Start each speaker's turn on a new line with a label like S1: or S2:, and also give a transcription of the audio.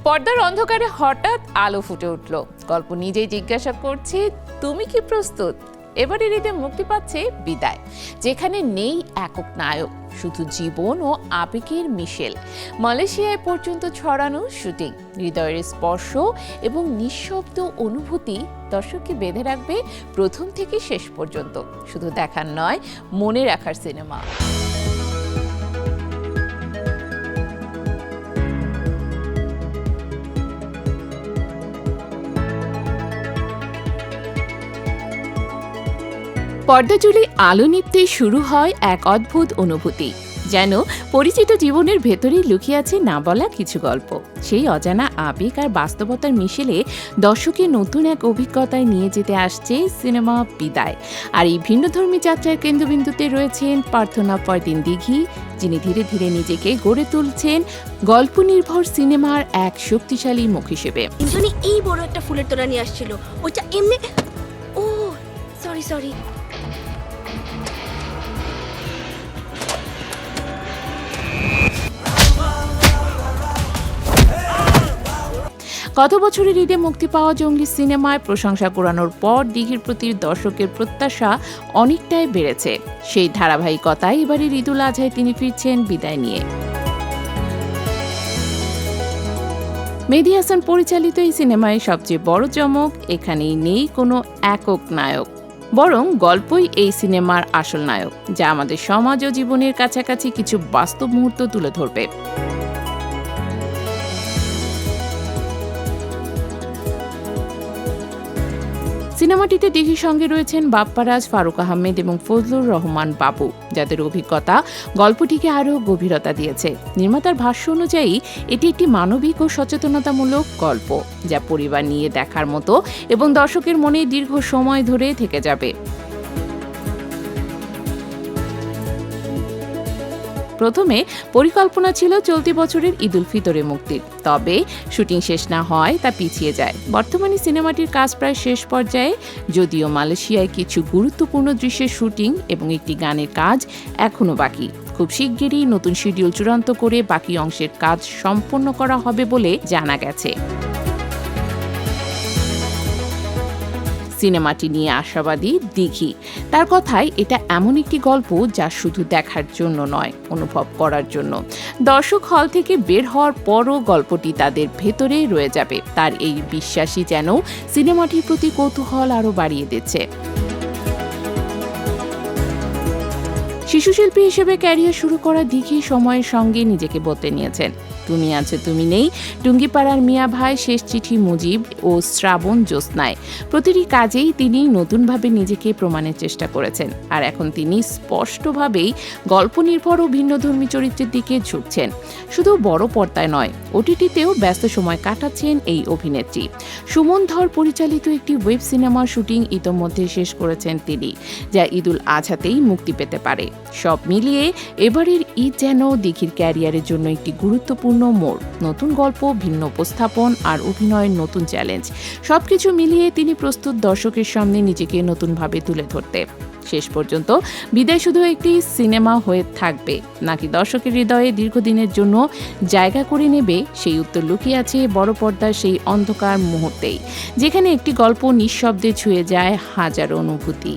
S1: পর্দার অন্ধকারে হঠাৎ আলো ফুটে উঠল। গল্প নিজেই জিজ্ঞাসা করছে, তুমি কি প্রস্তুত? এবারের ঈদে মুক্তি পাচ্ছে বিদায়, যেখানে নেই একক নায়ক, শুধু জীবন ও আবেগের মিশেল। মালয়েশিয়ায় পর্যন্ত ছড়ানো শুটিং, হৃদয়ের স্পর্শ এবং নিঃশব্দ অনুভূতি দর্শককে বেঁধে রাখবে প্রথম থেকে শেষ পর্যন্ত। শুধু দেখার নয়, মনে রাখার সিনেমা। পর্দা জুড়ে আলো নিভতেই শুরু হয় এক অদ্ভুত অনুভূতি, যেন পরিচিত জীবনের ভেতরেই লুকিয়ে আছে না বলা কিছু গল্প। সেই অজানা আবেগ আর বাস্তবতার মিশেলে দর্শকের নতুন এক অভিজ্ঞতায় নিয়ে যেতে আসছে সিনেমা বিদায়। আর এই ভিন্নধর্মী যাত্রার কেন্দ্রবিন্দুতে রয়েছেন প্রার্থনা ফরদিন দিঘি, যিনি ধীরে ধীরে নিজেকে গড়ে তুলছেন গল্প নির্ভর সিনেমার এক শক্তিশালী মুখ হিসেবে।
S2: এই বড় একটা ফুলের তোড়া নিয়ে আসছিল, ওটা এমনি ও সরি
S1: গত বছরের ঈদে মুক্তি পাওয়া জঙ্গলি সিনেমায় প্রশংসা কুড়ানোর পর দিঘির প্রতি দর্শকের প্রত্যাশা অনেকটাই বেড়েছে। সেই ধারাবাহিকতায় এবারের ঈদুল আজহায় তিনি ফিরছেন বিদায় নিয়ে। মেহেদী হাসান পরিচালিত এই সিনেমায় সবচেয়ে বড় চমক, এখানেই নেই কোনো একক নায়ক, বরং গল্পই এই সিনেমার আসল নায়ক, যা আমাদের সমাজ ও জীবনের কাছাকাছি কিছু বাস্তব মুহূর্ত তুলে ধরবে। সিনেমাটিতে দিঘির সঙ্গে রয়েছেন বাপ্পারাজ, ফারুক আহমেদ এবং ফজলুর রহমান বাবু, যাদের অভিজ্ঞতা গল্পটিকে আরও গভীরতা দিয়েছে। নির্মাতার ভাষ্য অনুযায়ী এটি একটি মানবিক ও সচেতনতামূলক গল্প, যা পরিবার নিয়ে দেখার মতো এবং দর্শকের মনে দীর্ঘ সময় ধরে থেকে যাবে। প্রথমে পরিকল্পনা ছিল চলতি বছরের ঈদুল ফিতরে মুক্তির, তবে শুটিং শেষ না হয় তা পিছিয়ে যায়। বর্তমানে সিনেমাটির কাজ প্রায় শেষ পর্যায়ে, যদিও মালয়েশিয়ায় কিছু গুরুত্বপূর্ণ দৃশ্যের শুটিং এবং একটি গানের কাজ এখনও বাকি। খুব শিগগিরই নতুন শিডিউল চূড়ান্ত করে বাকি অংশের কাজ সম্পন্ন করা হবে বলে জানা গেছে। সিনেমাটি নিয়ে আশাবাদী দিঘি। তার কথায় এটা এমন একটি গল্প যা শুধু দেখার জন্য নয়, অনুভব করার জন্য। দর্শক হল থেকে বের হওয়ার পরও গল্পটি তাদের ভেতরে রয়ে যাবে। তার এই বিশ্বাসই যেন সিনেমাটির প্রতি কৌতূহল আরও বাড়িয়ে দিচ্ছে। শিশুশিল্পী হিসেবে ক্যারিয়ার শুরু করা দিঘি সময়ের সঙ্গে নিজেকে বদলে নিয়েছেন। তুমি আছো তুমি নেই, টুঙ্গিপাড়ার মিয়া ভাই, শেষ চিঠি, মুজিব ও শ্রাবণ জ্যোৎস্নায় প্রতিটি কাজেই তিনি নতুনভাবে নিজেকে প্রমাণের চেষ্টা করেছেন। আর এখন তিনি স্পষ্টভাবেই গল্প নির্ভর ও ভিন্নধর্মী চরিত্রের দিকে ঝুঁকছেন। শুধু বড় পর্দায় নয়, ওটিটিতেও ব্যস্ত সময় কাটাচ্ছেন এই অভিনেত্রী। সুমন ধর পরিচালিত একটি ওয়েব সিনেমার শুটিং ইতোমধ্যে শেষ করেছেন তিনি, যা ঈদুল আজহাতেই মুক্তি পেতে পারে। সব মিলিয়ে এবারের ঈদ যেন দিঘির ক্যারিয়ারের জন্য একটি গুরুত্বপূর্ণ মোড়। নতুন গল্প, ভিন্ন উপস্থাপন আর অভিনয়ের নতুন চ্যালেঞ্জ, সবকিছু মিলিয়ে তিনি প্রস্তুত দর্শকের সামনে নিজেকে নতুনভাবে তুলে ধরতে। শেষ পর্যন্ত বিদায় শুধু একটি সিনেমা হয়ে থাকবে নাকি দর্শকের হৃদয়ে দীর্ঘদিনের জন্য জায়গা করে নেবে, সেই উত্তর লুকিয়ে আছে বড় পর্দার সেই অন্ধকার মুহূর্তেই, যেখানে একটি গল্প নিঃশব্দে ছুঁয়ে যায় হাজারো অনুভূতি।